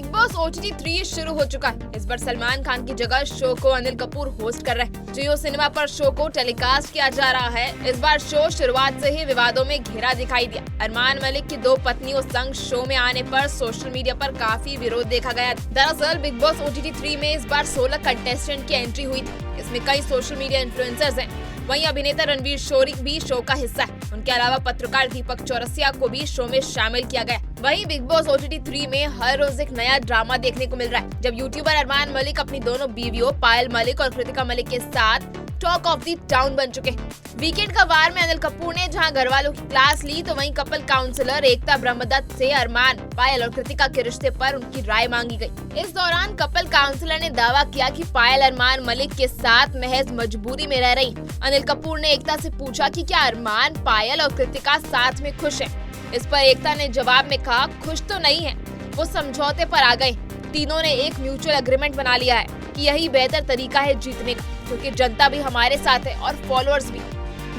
Big boss OTT 3 शुरू हो चुका है। इस बार सलमान खान की जगह शो को अनिल कपूर होस्ट कर रहे हैं। जियो सिनेमा पर शो को टेलीकास्ट किया जा रहा है। इस बार शो शुरुआत से ही विवादों में घिरा दिखाई दिया। अरमान मलिक की 2 पत्नियों संग शो में आने पर सोशल मीडिया पर काफी विरोध देखा गया। दरअसल बिग बॉस OTT 3 में इस बार 16 कंटेस्टेंट की एंट्री हुई थी। इसमें कई सोशल मीडिया इन्फ्लुएंसर्स हैं। वहीं अभिनेता रणवीर शोरी भी शो का हिस्सा है। उनके अलावा पत्रकार दीपक चौरसिया को भी शो में शामिल किया गया। वहीं बिग बॉस OTT 3 में हर रोज एक नया ड्रामा देखने को मिल रहा है। जब यूट्यूबर अरमान मलिक अपनी दोनों बीवियों पायल मलिक और कृतिका मलिक के साथ टॉक ऑफ द टाउन बन चुके। वीकेंड का वार में अनिल कपूर ने जहां घर वालों की क्लास ली, तो वहीं कपल काउंसलर एकता ब्रह्मदत्त से अरमान, पायल और कृतिका के रिश्ते पर उनकी राय मांगी गई। इस दौरान कपल काउंसलर ने दावा किया कि पायल अरमान मलिक के साथ महज मजबूरी में रह रही। अनिल कपूर ने एकता से पूछा कि क्या अरमान, पायल और कृतिका साथ में खुश हैं। इस पर एकता ने जवाब में कहा, खुश तो नहीं है, वो समझौते पर आ गए। तीनों ने एक म्यूचुअल एग्रीमेंट बना लिया है कि यही बेहतर तरीका है जीतने का, क्योंकि जनता भी हमारे साथ है और फॉलोअर्स भी।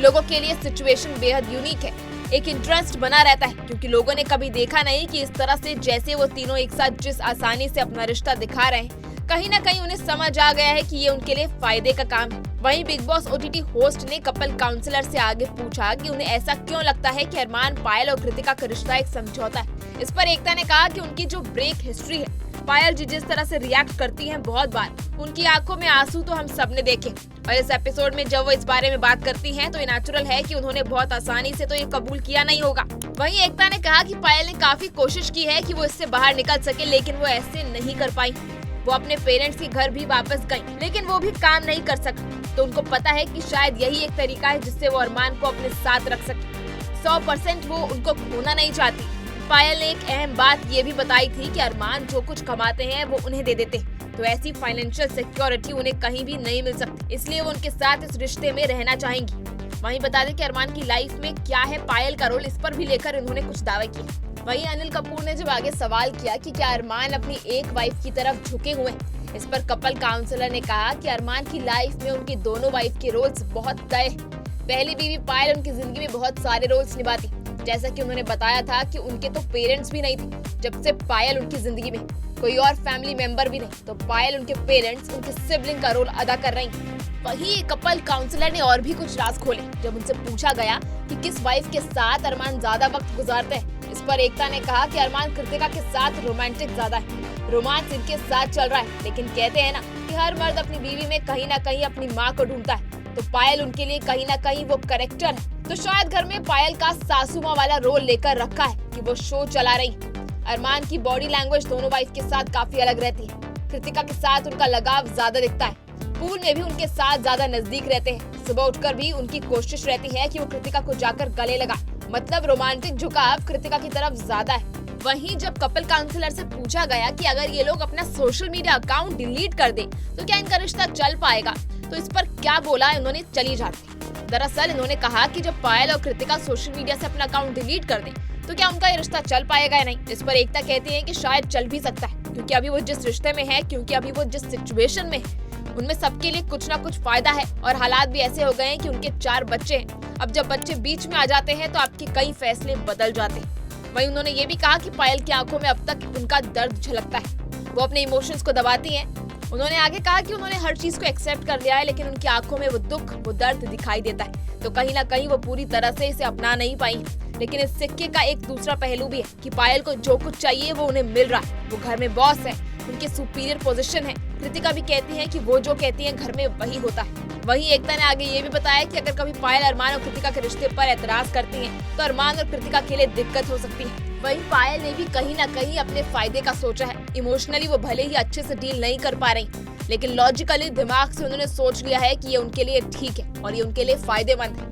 लोगों के लिए सिचुएशन बेहद यूनिक है। एक इंटरेस्ट बना रहता है, क्योंकि लोगों ने कभी देखा नहीं कि इस तरह से जैसे वो तीनों एक साथ जिस आसानी से अपना रिश्ता दिखा रहे हैं, कहीं ना कहीं उन्हें समझ आ गया है कि ये उनके लिए फायदे का काम है। वहीं बिग बॉस OTT होस्ट ने कपल काउंसलर से आगे पूछा कि उन्हें ऐसा क्यों लगता है कि अरमान, पायल और कृतिका का रिश्ता एक समझौता है। इस पर एकता ने कहा कि उनकी जो ब्रेक हिस्ट्री है, पायल जी जिस तरह से रिएक्ट करती हैं बहुत बार, उनकी आंखों में आंसू तो हम सबने देखे। और इस एपिसोड में जब वो इस बारे में बात करती हैं, तो ये नेचुरल है कि उन्होंने बहुत आसानी से तो ये कबूल किया नहीं होगा। वहीं एकता ने कहा कि पायल ने काफी कोशिश की है कि वो इससे बाहर निकल सके, लेकिन वो ऐसे नहीं कर पाई। वो अपने पेरेंट्स के घर भी वापस गई, लेकिन वो भी काम नहीं कर सकी। तो उनको पता है कि शायद यही एक तरीका है जिससे वो अरमान को अपने साथ रख सके। 100% वो उनको खोना नहीं चाहती। पायल ने एक अहम बात ये भी बताई थी कि अरमान जो कुछ कमाते हैं वो उन्हें दे देते, तो ऐसी फाइनेंशियल सिक्योरिटी उन्हें कहीं भी नहीं मिल सकती, इसलिए वो उनके साथ इस रिश्ते में रहना चाहेंगी। वहीं बता दें कि अरमान की लाइफ में क्या है पायल का रोल, इस पर भी लेकर उन्होंने कुछ दावे किए। वहीं अनिल कपूर ने जब आगे सवाल किया कि क्या अरमान अपनी एक वाइफ की तरफ झुके हुए, इस पर कपल काउंसलर ने कहा कि अरमान की लाइफ में उनकी दोनों वाइफ के रोल्स बहुत तय हैं। पहली बीवी पायल उनकी जिंदगी में बहुत सारे रोल्स निभाती, जैसा कि उन्होंने बताया था कि उनके तो पेरेंट्स भी नहीं थे जब से पायल उनकी जिंदगी में, कोई और फैमिली मेंबर भी नहीं, तो पायल उनके पेरेंट्स, उनके सिबलिंग का रोल अदा कर रही। वहीं कपल काउंसलर ने और भी कुछ राज खोले जब उनसे पूछा गया कि किस वाइफ के साथ अरमान ज्यादा वक्त गुजारते हैं। इस पर एकता ने कहा कि अरमान कृतिका के साथ रोमांटिक ज्यादा है, रोमांस इनके साथ चल रहा है, लेकिन कहते हैं ना कि हर मर्द अपनी बीवी में कहीं ना कहीं अपनी माँ को ढूंढता है, तो पायल उनके लिए कहीं ना कहीं वो कैरेक्टर है। तो शायद घर में पायल का सासू माँ वाला रोल लेकर रखा है कि वो शो चला रही। अरमान की बॉडी लैंग्वेज दोनों वाइफ के साथ काफी अलग रहती है। कृतिका के साथ उनका लगाव ज्यादा दिखता है, पूल में भी उनके साथ ज्यादा नजदीक रहते हैं। सुबह उठकर भी उनकी कोशिश रहती है कि वो कृतिका को जाकर गले लगा, मतलब रोमांटिक झुकाव कृतिका की तरफ ज्यादा है। वहीं जब कपल काउंसलर से पूछा गया कि अगर ये लोग अपना सोशल मीडिया अकाउंट डिलीट कर दे तो क्या इनका रिश्ता चल पाएगा, तो इस पर क्या बोला उन्होंने, चली जाती। दरअसल इन्होंने कहा कि जब पायल और कृतिका सोशल मीडिया से अपना अकाउंट डिलीट कर दें तो क्या उनका ये रिश्ता चल पाएगा या नहीं। इस पर एकता कहती है कि शायद चल भी सकता है, क्योंकि अभी वो जिस रिश्ते में है, क्योंकि अभी वो जिस सिचुएशन में है, उनमें सबके लिए कुछ ना कुछ फायदा है। और हालात भी ऐसे हो गए हैं कि उनके 4 बच्चे हैं। अब जब बच्चे बीच में आ जाते हैं तो आपके कई फैसले बदल जाते हैं। वहीं उन्होंने ये भी कहा कि पायल की आंखों में अब तक उनका दर्द झलकता है, वो अपने इमोशंस को दबाती हैं। उन्होंने आगे कहा कि उन्होंने हर चीज को एक्सेप्ट कर लिया है, लेकिन उनकी आंखों में वो दुख, वो दर्द दिखाई देता है, तो कहीं ना कहीं वो पूरी तरह से इसे अपना नहीं पाई। लेकिन इस सिक्के का एक दूसरा पहलू भी है कि पायल को जो कुछ चाहिए वो उन्हें मिल रहा है। वो घर में बॉस है, उनके सुपीरियर पोजीशन है। कृतिका भी कहती है कि वो जो कहती है घर में वही होता है। वहीं एकता ने आगे ये भी बताया कि अगर कभी पायल अरमान और कृतिका के रिश्ते पर एतराज करती हैं, तो अरमान और कृतिका के लिए दिक्कत हो सकती है। वहीं पायल ने भी कहीं ना कहीं अपने फायदे का सोचा है। इमोशनली वो भले ही अच्छे से डील नहीं कर पा रही, लेकिन लॉजिकली दिमाग से उन्होंने सोच लिया है कि ये उनके लिए ठीक है और ये उनके लिए फायदेमंद है।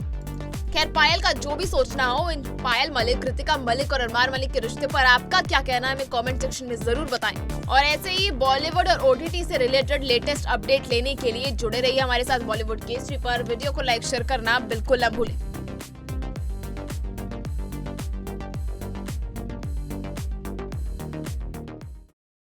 खैर, पायल का जो भी सोचना हो, इन पायल मलिक, कृतिका मलिक और अरमान मलिक के रिश्ते पर आपका क्या कहना है, हमें कमेंट सेक्शन में जरूर बताएं। और ऐसे ही बॉलीवुड और OTT से रिलेटेड लेटेस्ट अपडेट लेने के लिए जुड़े रहिए हमारे साथ बॉलीवुड केसरी पर। वीडियो को लाइक शेयर करना बिल्कुल न भूलें।